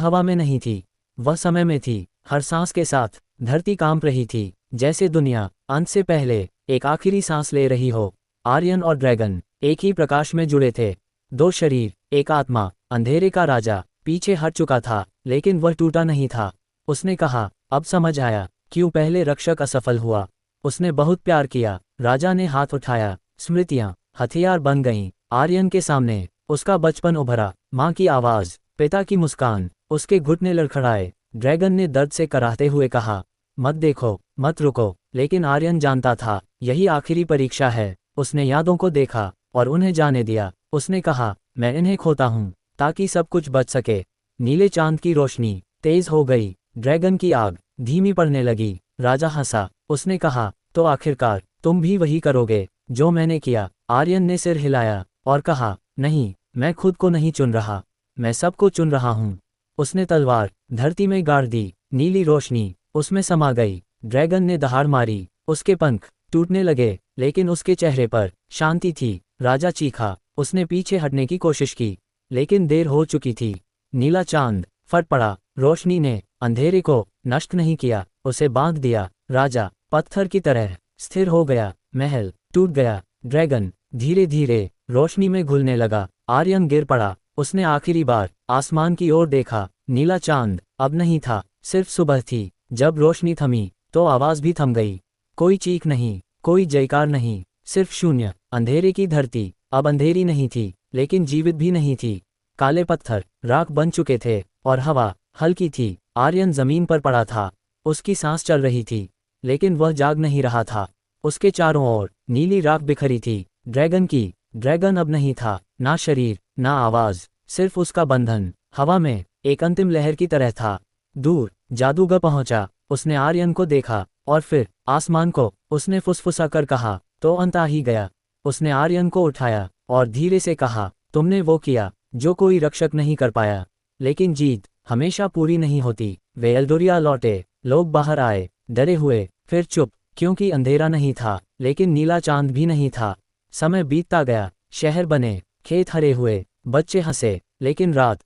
हवा में नहीं थी, वह समय में थी। हर सांस के साथ धरती कांप रही थी, जैसे दुनिया अंत से पहले एक आखिरी सांस ले रही हो। आर्यन और ड्रैगन एक ही प्रकाश में जुड़े थे। दो शरीर, एक आत्मा। अंधेरे का राजा पीछे हट चुका था, लेकिन वह टूटा नहीं था। उसने कहा, अब समझ आया क्यों पहले रक्षक असफल हुआ। उसने बहुत प्यार किया। राजा ने हाथ उठाया। स्मृतियां हथियार बन गईं। आर्यन के सामने उसका बचपन उभरा। माँ की आवाज़, पिता की मुस्कान, उसके घुटने लड़खड़ाए। ड्रैगन ने दर्द से कराहते हुए कहा, मत देखो, मत रुको। लेकिन आर्यन जानता था, यही आखिरी परीक्षा है। उसने यादों को देखा और उन्हें जाने दिया। उसने कहा, मैं इन्हें खोता हूँ ताकि सब कुछ बच सके। नीले चांद की रोशनी तेज हो गई। ड्रैगन की आग धीमी पड़ने लगी। राजा हंसा। उसने कहा, तो आखिरकार तुम भी वही करोगे जो मैंने किया। आर्यन ने सिर हिलाया और कहा, नहीं, मैं खुद को नहीं चुन रहा, मैं सबको चुन रहा हूँ। उसने तलवार धरती में गाड़ दी। नीली रोशनी उसमें समा गई। ड्रैगन ने दहाड़ मारी। उसके पंख टूटने लगे, लेकिन उसके चेहरे पर शांति थी। राजा चीखा। उसने पीछे हटने की कोशिश की, लेकिन देर हो चुकी थी। नीला चांद फट पड़ा। रोशनी ने अंधेरे को नष्ट नहीं किया, उसे बांध दिया। राजा पत्थर की तरह स्थिर हो गया। महल टूट गया। ड्रैगन धीरे धीरे रोशनी में घुलने लगा। आर्यन गिर पड़ा। उसने आखिरी बार आसमान की ओर देखा। नीला चांद अब नहीं था, सिर्फ सुबह थी। जब रोशनी थमी तो आवाज भी थम गई। कोई चीख नहीं, कोई जयकार नहीं, सिर्फ शून्य। अंधेरे की धरती अब अंधेरी नहीं थी, लेकिन जीवित भी नहीं थी। काले पत्थर राख बन चुके थे और हवा हल्की थी। आर्यन जमीन पर पड़ा था। उसकी सांस चल रही थी, लेकिन वह जाग नहीं रहा था। उसके चारों ओर नीली राख बिखरी थी। ड्रैगन अब नहीं था, ना शरीर, ना आवाज, सिर्फ उसका बंधन हवा में एक अंतिम लहर की तरह था। दूर जादूगर पहुंचा। उसने आर्यन को देखा और फिर आसमान को। उसने फुसफुसा कर कहा, तो अंत आ ही गया। उसने आर्यन को उठाया और धीरे से कहा, तुमने वो किया जो कोई रक्षक नहीं कर पाया। लेकिन जीत हमेशा पूरी नहीं होती। वे एल्डोरिया लौटे। लोग बाहर आए, डरे हुए, फिर चुप, क्योंकि अंधेरा नहीं था, लेकिन नीला चांद भी नहीं था। समय बीतता गया। शहर बने, खेत हरे हुए, बच्चे हंसे, लेकिन रात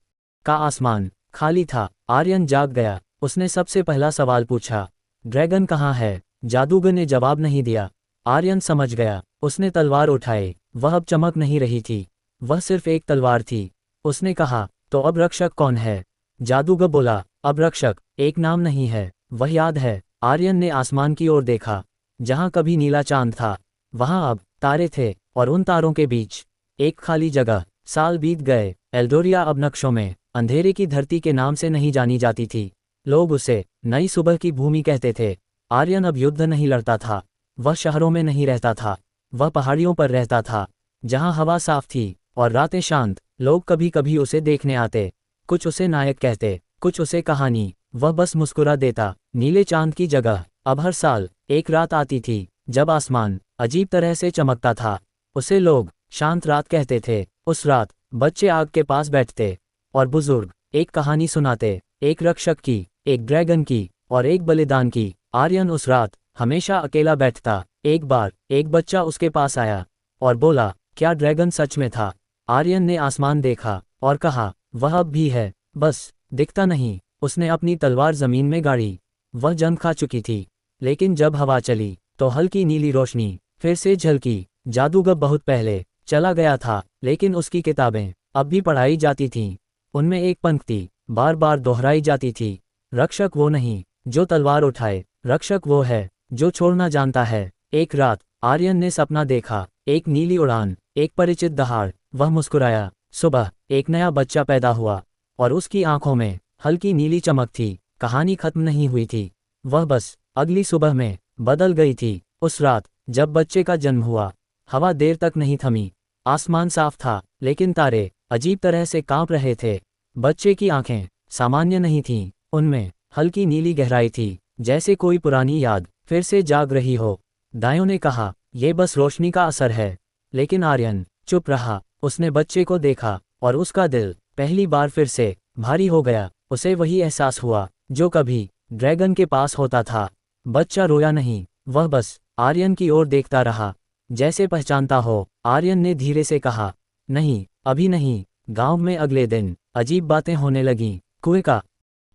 का आसमान खाली था। आर्यन जाग गया। उसने सबसे पहला सवाल पूछा, ड्रैगन कहाँ है? जादूगर ने जवाब नहीं दिया। आर्यन समझ गया। उसने तलवार उठाई। वह अब चमक नहीं रही थी, वह सिर्फ एक तलवार थी। उसने कहा, तो अब रक्षक कौन है? जादूगर बोला, अब रक्षक एक नाम नहीं है, वह याद है। आर्यन ने आसमान की ओर देखा। जहां कभी नीला चांद था, वहां अब तारे थे, और उन तारों के बीच एक खाली जगह। साल बीत गए। एल्डोरिया अब नक्शों में अंधेरे की धरती के नाम से नहीं जानी जाती थी। लोग उसे नई सुबह की भूमि कहते थे। आर्यन अब युद्ध नहीं लड़ता था। वह शहरों में नहीं रहता था, वह पहाड़ियों पर रहता था, जहां हवा साफ थी और रातें शांत। लोग कभी कभी उसे देखने आते, कुछ उसे नायक कहते, कुछ उसे कहानी। वह बस मुस्कुरा देता। नीले चांद की जगह अब हर साल एक रात आती थी, जब आसमान अजीब तरह से चमकता था। उसे लोग शांत रात कहते थे। उस रात बच्चे आग के पास बैठते और बुजुर्ग एक कहानी सुनाते, एक रक्षक की, एक ड्रैगन की और एक बलिदान की। आर्यन उस रात हमेशा अकेला बैठता। एक बार एक बच्चा उसके पास आया और बोला, क्या ड्रैगन सच में था? आर्यन ने आसमान देखा और कहा, वह अब भी है, बस दिखता नहीं। उसने अपनी तलवार जमीन में गाड़ी। वह जंग खा चुकी थी, लेकिन जब हवा चली तो हल्की नीली रोशनी फिर से झलकी। जादूगर बहुत पहले चला गया था, लेकिन उसकी किताबें अब भी पढ़ाई जाती थीं। उनमें एक पंक्ति बार बार दोहराई जाती थी, रक्षक वो नहीं जो तलवार उठाए, रक्षक वो है जो छोड़ना जानता है। एक रात आर्यन ने सपना देखा, एक नीली उड़ान, एक परिचित दहाड़। वह मुस्कुराया। सुबह एक नया बच्चा पैदा हुआ और उसकी आंखों में हल्की नीली चमक थी। कहानी खत्म नहीं हुई थी, वह बस अगली सुबह में बदल गई थी। उस रात जब बच्चे का जन्म हुआ, हवा देर तक नहीं थमी। आसमान साफ था, लेकिन तारे अजीब तरह से कांप रहे थे। बच्चे की आंखें सामान्य नहीं थीं, उनमें हल्की नीली गहराई थी, जैसे कोई पुरानी याद फिर से जाग रही हो। दाइयों ने कहा, यह बस रोशनी का असर है, लेकिन आर्यन चुप रहा। उसने बच्चे को देखा और उसका दिल पहली बार फिर से भारी हो गया। उसे वही एहसास हुआ जो कभी ड्रैगन के पास होता था। बच्चा रोया नहीं, वह बस आर्यन की ओर देखता रहा, जैसे पहचानता हो। आर्यन ने धीरे से कहा, नहीं, अभी नहीं। गांव में अगले दिन अजीब बातें होने लगीं। कुएं का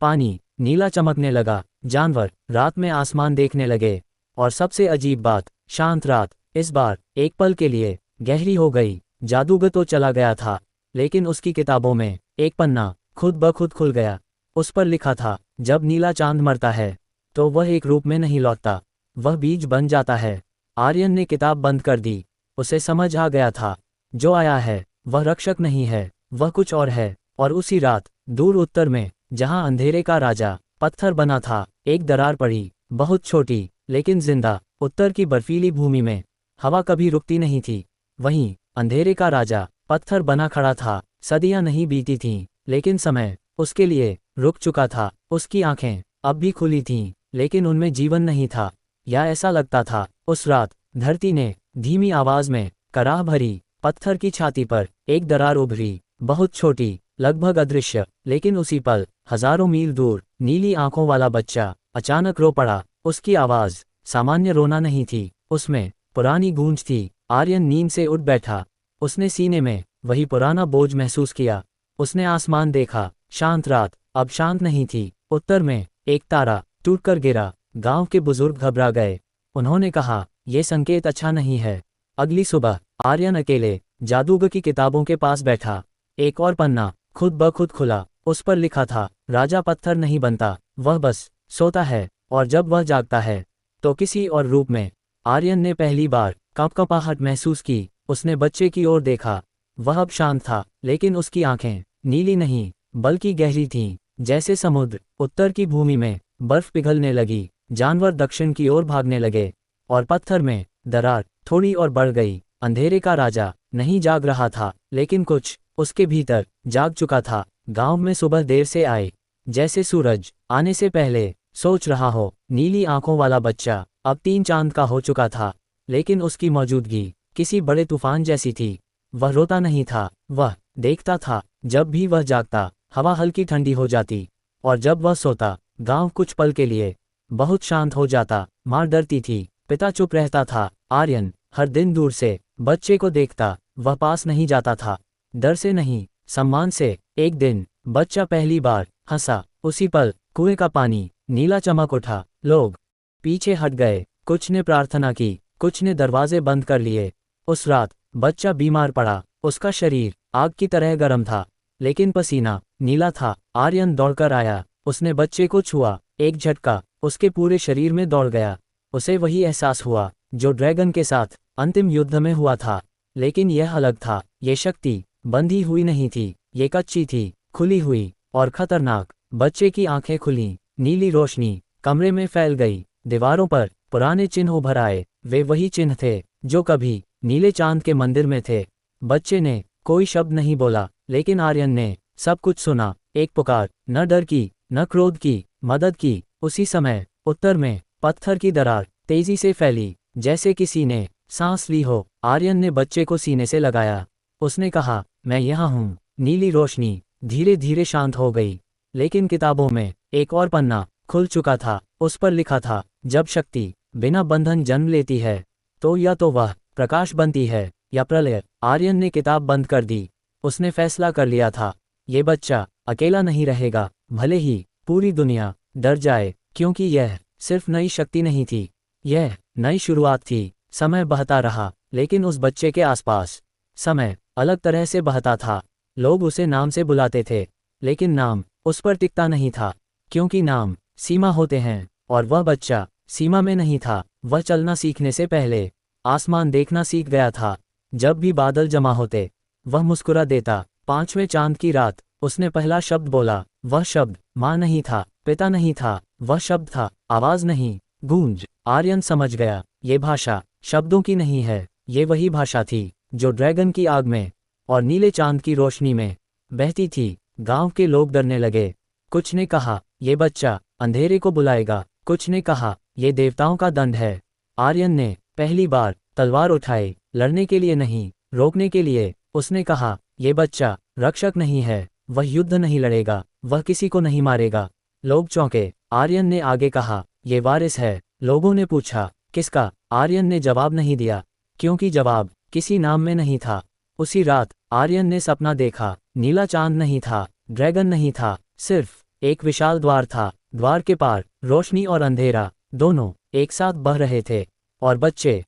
पानी नीला चमकने लगा, जानवर रात में आसमान देखने लगे, और सबसे अजीब बात, शांत रात इस बार एक पल के लिए गहरी हो गई। जादूगर तो चला गया था, लेकिन उसकी किताबों में एक पन्ना खुद ब खुद खुल गया। उस पर लिखा था, जब नीला चांद मरता है तो वह एक रूप में नहीं लौटता, वह बीज बन जाता है। आर्यन ने किताब बंद कर दी। उसे समझ आ गया था, जो आया है वह रक्षक नहीं है, वह कुछ और है। और उसी रात दूर उत्तर में, जहां अंधेरे का राजा पत्थर बना था, एक दरार पड़ी, बहुत छोटी लेकिन जिंदा। उत्तर की बर्फीली भूमि में हवा कभी रुकती नहीं थी। वहीं अंधेरे का राजा पत्थर बना खड़ा था। सदियां नहीं बीती थीं, लेकिन समय उसके लिए रुक चुका था। उसकी आंखें अब भी खुली थीं, लेकिन उनमें जीवन नहीं था, या ऐसा लगता था। उस रात धरती ने धीमी आवाज में कराह भरी। पत्थर की छाती पर एक दरार उभरी, बहुत छोटी, लगभग अदृश्य। लेकिन उसी पल हजारों मील दूर नीली आंखों वाला बच्चा अचानक रो पड़ा। उसकी आवाज सामान्य रोना नहीं थी, उसमें पुरानी गूंज थी। आर्यन नींद से उठ बैठा। उसने सीने में वही पुराना बोझ महसूस किया। उसने आसमान देखा, शांत रात अब शांत नहीं थी। उत्तर में एक तारा टूटकर गिरा। गांव के बुजुर्ग घबरा गए। उन्होंने कहा, यह संकेत अच्छा नहीं है। अगली सुबह आर्यन अकेले जादूगर की किताबों के पास बैठा। एक और पन्ना खुद ब खुद खुला। उस पर लिखा था, राजा पत्थर नहीं बनता, वह बस सोता है, और जब वह जागता है तो किसी और रूप में। आर्यन ने पहली बार कंपकंपाहट महसूस की। उसने बच्चे की ओर देखा। वह अब शांत था, लेकिन उसकी आंखें नीली नहीं बल्कि गहरी थीं, जैसे समुद्र। उत्तर की भूमि में बर्फ पिघलने लगी, जानवर दक्षिण की ओर भागने लगे, और पत्थर में दरार थोड़ी और बढ़ गई। अंधेरे का राजा नहीं जाग रहा था, लेकिन कुछ उसके भीतर जाग चुका था। गांव में सुबह देर से आए, जैसे सूरज आने से पहले सोच रहा हो। नीली आंखों वाला बच्चा अब 3 चांद का हो चुका था, लेकिन उसकी मौजूदगी किसी बड़े तूफान जैसी थी। वह रोता नहीं था, वह देखता था। जब भी वह जागता, हवा हल्की ठंडी हो जाती, और जब वह सोता, गांव कुछ पल के लिए बहुत शांत हो जाता। माँ डरती थी, पिता चुप रहता था। आर्यन हर दिन दूर से बच्चे को देखता। वह पास नहीं जाता था, डर से नहीं, सम्मान से। एक दिन बच्चा पहली बार हंसा। उसी पल कुएं का पानी नीला चमक उठा। लोग पीछे हट गए। कुछ ने प्रार्थना की, कुछ ने दरवाजे बंद कर लिए। उस रात बच्चा बीमार पड़ा। उसका शरीर आग की तरह गर्म था, लेकिन पसीना नीला था। आर्यन दौड़कर आया। उसने बच्चे को छुआ। एक झटका उसके पूरे शरीर में दौड़ गया। उसे वही एहसास हुआ जो ड्रैगन के साथ अंतिम युद्ध में हुआ था, लेकिन यह अलग था। ये शक्ति बंधी हुई नहीं थी, ये कच्ची थी, खुली हुई और खतरनाक। बच्चे की आंखें खुलीं। नीली रोशनी कमरे में फैल गई। दीवारों पर पुराने चिन्ह उभर आए। वे वही चिन्ह थे जो कभी नीले चांद के मंदिर में थे। बच्चे ने कोई शब्द नहीं बोला, लेकिन आर्यन ने सब कुछ सुना। एक पुकार, न डर की, न क्रोध की, मदद की। उसी समय उत्तर में पत्थर की दरार तेजी से फैली, जैसे किसी ने सांस ली हो। आर्यन ने बच्चे को सीने से लगाया। उसने कहा, मैं यहाँ हूँ। नीली रोशनी धीरे धीरे शांत हो गई, लेकिन किताबों में एक और पन्ना खुल चुका था। उस पर लिखा था, जब शक्ति बिना बंधन जन्म लेती है तो या तो वह प्रकाश बनती है या प्रलय। आर्यन ने किताब बंद कर दी। उसने फैसला कर लिया था, ये बच्चा अकेला नहीं रहेगा, भले ही पूरी दुनिया डर जाए, क्योंकि यह सिर्फ नई शक्ति नहीं थी, यह नई शुरुआत थी। समय बहता रहा, लेकिन उस बच्चे के आसपास समय अलग तरह से बहता था। लोग उसे नाम से बुलाते थे, लेकिन नाम उस पर टिकता नहीं था, क्योंकि नाम सीमा होते हैं, और वह बच्चा सीमा में नहीं था। वह चलना सीखने से पहले आसमान देखना सीख गया था। जब भी बादल जमा होते, वह मुस्कुरा देता। 5वें चांद की रात उसने पहला शब्द बोला। वह शब्द माँ नहीं था, पिता नहीं था, वह शब्द था आवाज नहीं, गूंज। आर्यन समझ गया, ये भाषा शब्दों की नहीं है, ये वही भाषा थी जो ड्रैगन की आग में और नीले चांद की रोशनी में बहती थी। गांव के लोग डरने लगे। कुछ ने कहा, ये बच्चा अंधेरे को बुलाएगा। कुछ ने कहा, ये देवताओं का दंड है। आर्यन ने पहली बार तलवार उठाई, लड़ने के लिए नहीं, रोकने के लिए। उसने कहा, ये बच्चा रक्षक नहीं है, वह युद्ध नहीं लड़ेगा, वह किसी को नहीं मारेगा। लोग चौंके। आर्यन ने आगे कहा, ये वारिस है। लोगों ने पूछा, किसका? आर्यन ने जवाब नहीं दिया, क्योंकि जवाब किसी नाम में नहीं था। उसी रात आर्यन ने सपना देखा। नीला चांद नहीं था, ड्रैगन नहीं था, सिर्फ एक विशाल द्वार था। द्वार के पार रोशनी और अंधेरा दोनों एक साथ बह रहे थे, और बच्चे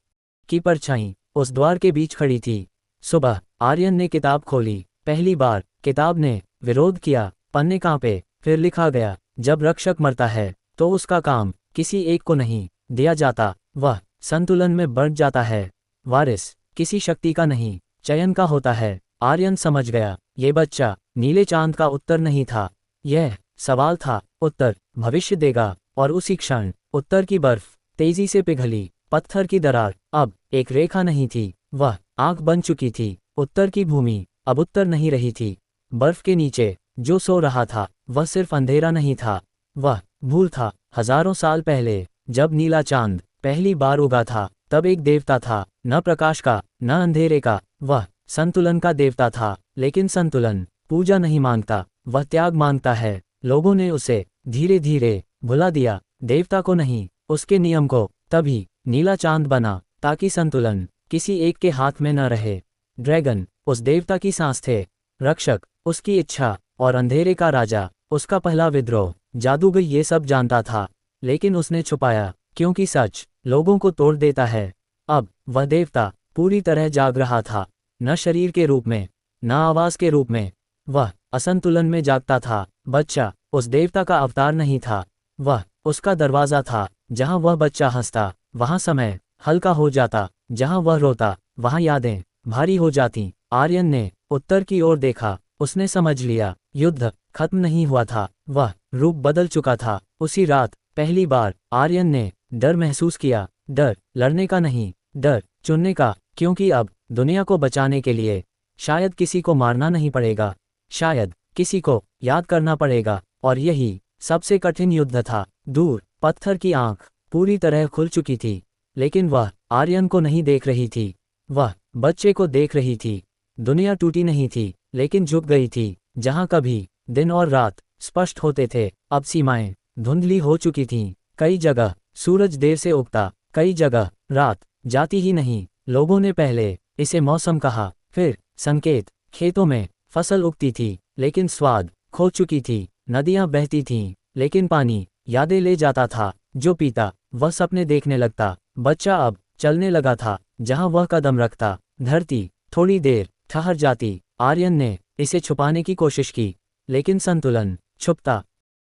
की परछाई उस द्वार के बीच खड़ी थी। सुबह आर्यन ने किताब खोली। पहली बार किताब ने विरोध किया। पन्ने कांपे। फिर लिखा गया, जब रक्षक मरता है तो उसका काम किसी एक को नहीं दिया जाता, वह संतुलन में बढ़ जाता है। वारिस किसी शक्ति का नहीं, चयन का होता है। आर्यन समझ गया, ये बच्चा नीले चांद का उत्तर नहीं था। यह सवाल था। उत्तर भविष्य देगा। और उसी क्षण उत्तर की बर्फ तेजी से पिघली। पत्थर की दरार अब एक रेखा नहीं थी, वह आंख बन चुकी थी। उत्तर की भूमि अब उत्तर नहीं रही थी। बर्फ के नीचे जो सो रहा था वह सिर्फ अंधेरा नहीं था, वह भूल था। हजारों साल पहले जब नीला चांद पहली बार उगा था, तब एक देवता था, न प्रकाश का न अंधेरे का। वह संतुलन का देवता था। लेकिन संतुलन पूजा नहीं मांगता, वह त्याग मांगता है। लोगों ने उसे धीरे धीरे भुला दिया, देवता को नहीं, उसके नियम को। तभी नीला चांद बना, ताकि संतुलन किसी एक के हाथ में न रहे। ड्रैगन उस देवता की सांस थे, रक्षक उसकी इच्छा, और अंधेरे का राजा उसका पहला विद्रोह। जादूगर ये सब जानता था, लेकिन उसने छुपाया, क्योंकि सच लोगों को तोड़ देता है। अब वह देवता पूरी तरह जाग रहा था, न शरीर के रूप में न आवाज के रूप में, वह असंतुलन में जागता था। बच्चा उस देवता का अवतार नहीं था, वह उसका दरवाजा था। जहां वह बच्चा हंसता वहां समय हल्का हो जाता, जहां वह रोता वहां यादें भारी हो जाती। आर्यन ने उत्तर की ओर देखा। उसने समझ लिया, युद्ध खत्म नहीं हुआ था, वह रूप बदल चुका था। उसी रात पहली बार आर्यन ने डर महसूस किया। डर लड़ने का नहीं, डर चुनने का, क्योंकि अब दुनिया को बचाने के लिए शायद किसी को मारना नहीं पड़ेगा, शायद किसी को याद करना पड़ेगा। और यही सबसे कठिन युद्ध था। दूर पत्थर की आंख पूरी तरह खुल चुकी थी, लेकिन वह आर्यन को नहीं देख रही थी, वह बच्चे को देख रही थी। दुनिया टूटी नहीं थी, लेकिन झुक गई थी। जहां कभी दिन और रात स्पष्ट होते थे, अब सीमाएं धुंधली हो चुकी थीं। कई जगह सूरज देर से उगता, कई जगह रात जाती ही नहीं। लोगों ने पहले इसे मौसम कहा, फिर संकेत। खेतों में फसल उगती थी, लेकिन स्वाद खो चुकी थी। नदियां बहती थीं, लेकिन पानी यादें ले जाता था। जो पीता वह सपने देखने लगता। बच्चा अब चलने लगा था, जहां वह कदम रखता धरती थोड़ी देर ठहर जाती। आर्यन ने इसे छुपाने की कोशिश की, लेकिन संतुलन छुपता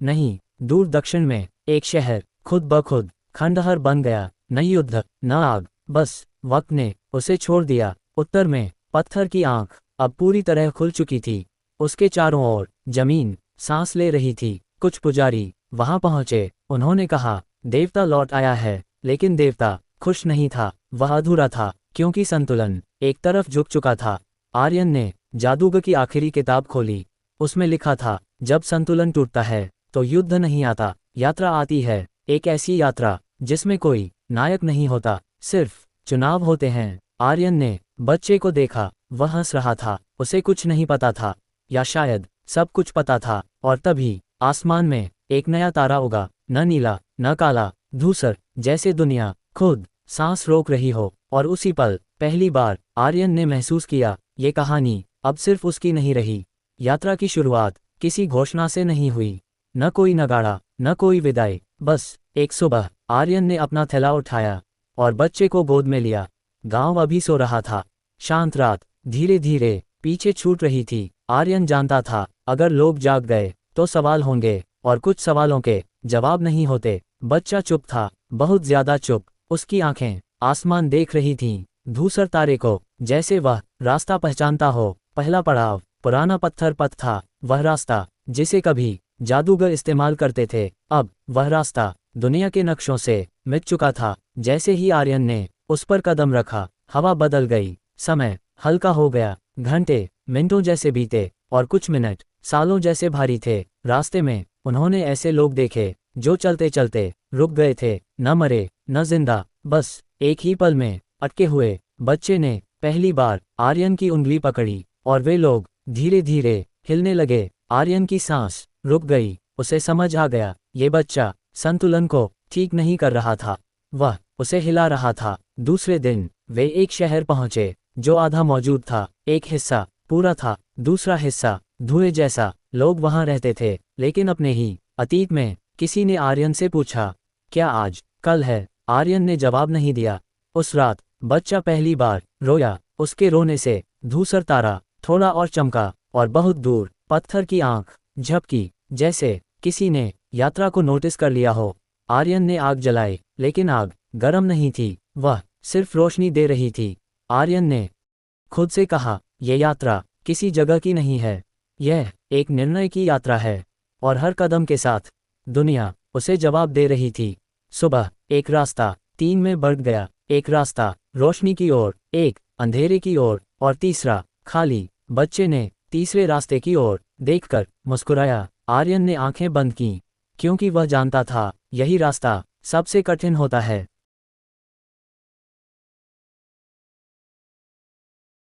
नहीं। दूर दक्षिण में एक शहर खुद ब खुद खंडहर बन गया। न युद्ध न आग, बस वक्त ने उसे छोड़ दिया। उत्तर में पत्थर की आंख अब पूरी तरह खुल चुकी थी। उसके चारों ओर जमीन सांस ले रही थी। कुछ पुजारी वहां पहुंचे। उन्होंने कहा, देवता लौट आया है। लेकिन देवता खुश नहीं था, वह अधूरा था, क्योंकि संतुलन एक तरफ झुक चुका था। आर्यन ने जादूगर की आखिरी किताब खोली। उसमें लिखा था, जब संतुलन टूटता है तो युद्ध नहीं आता, यात्रा आती है। एक ऐसी यात्रा जिसमें कोई नायक नहीं होता, सिर्फ चुनाव होते हैं। आर्यन ने बच्चे को देखा, वह हंस रहा था। उसे कुछ नहीं पता था, या शायद सब कुछ पता था। और तभी आसमान में एक नया तारा उगा, न नीला न काला, धूसर, जैसे दुनिया खुद सांस रोक रही हो। और उसी पल पहली बार आर्यन ने महसूस किया, ये कहानी अब सिर्फ उसकी नहीं रही। यात्रा की शुरुआत किसी घोषणा से नहीं हुई, न कोई नगाड़ा न कोई विदाई। बस एक सुबह आर्यन ने अपना थैला उठाया और बच्चे को गोद में लिया। गांव अभी सो रहा था। शांत रात धीरे धीरे पीछे छूट रही थी। आर्यन जानता था, अगर लोग जाग गए तो सवाल होंगे, और कुछ सवालों के जवाब नहीं होते। बच्चा चुप था, बहुत ज्यादा चुप। उसकी आंखें आसमान देख रही थीं, धूसर तारे को, जैसे वह रास्ता पहचानता हो। पहला पड़ाव पुराना पत्थर पथ था, वह रास्ता जिसे कभी जादूगर इस्तेमाल करते थे। अब वह रास्ता दुनिया के नक्शों से मिट चुका था। जैसे ही आर्यन ने उस पर कदम रखा, हवा बदल गई, समय हल्का हो गया। घंटे मिनटों जैसे बीते, और कुछ मिनट सालों जैसे भारी थे। रास्ते में उन्होंने ऐसे लोग देखे जो चलते चलते रुक गए थे, न मरे न जिंदा, बस एक ही पल में अटके हुए। बच्चे ने पहली बार आर्यन की उंगली पकड़ी, और वे लोग धीरे धीरे हिलने लगे। आर्यन की सांस रुक गई। उसे समझ आ गया, ये बच्चा संतुलन को ठीक नहीं कर रहा था, वह उसे हिला रहा था। दूसरे दिन वे एक शहर पहुंचे जो आधा मौजूद था। एक हिस्सा पूरा था, दूसरा हिस्सा धुएं जैसा। लोग वहां रहते थे, लेकिन अपने ही अतीत में। किसी ने आर्यन से पूछा, क्या आज कल है? आर्यन ने जवाब नहीं दिया। उस रात बच्चा पहली बार रोया। उसके रोने से धूसर तारा थोड़ा और चमका, और बहुत दूर पत्थर की आंख झपकी, जैसे किसी ने यात्रा को नोटिस कर लिया हो। आर्यन ने आग जलाई, लेकिन आग गर्म नहीं थी, वह सिर्फ रोशनी दे रही थी। आर्यन ने खुद से कहा, यह यात्रा किसी जगह की नहीं है, यह एक निर्णय की यात्रा है। और हर कदम के साथ दुनिया उसे जवाब दे रही थी। सुबह एक रास्ता 3 में बढ़ गया, एक रास्ता रोशनी की ओर, एक अंधेरे की ओर, और तीसरा खाली। बच्चे ने तीसरे रास्ते की ओर देखकर मुस्कुराया। आर्यन ने आंखें बंद कीं, क्योंकि वह जानता था यही रास्ता सबसे कठिन होता है।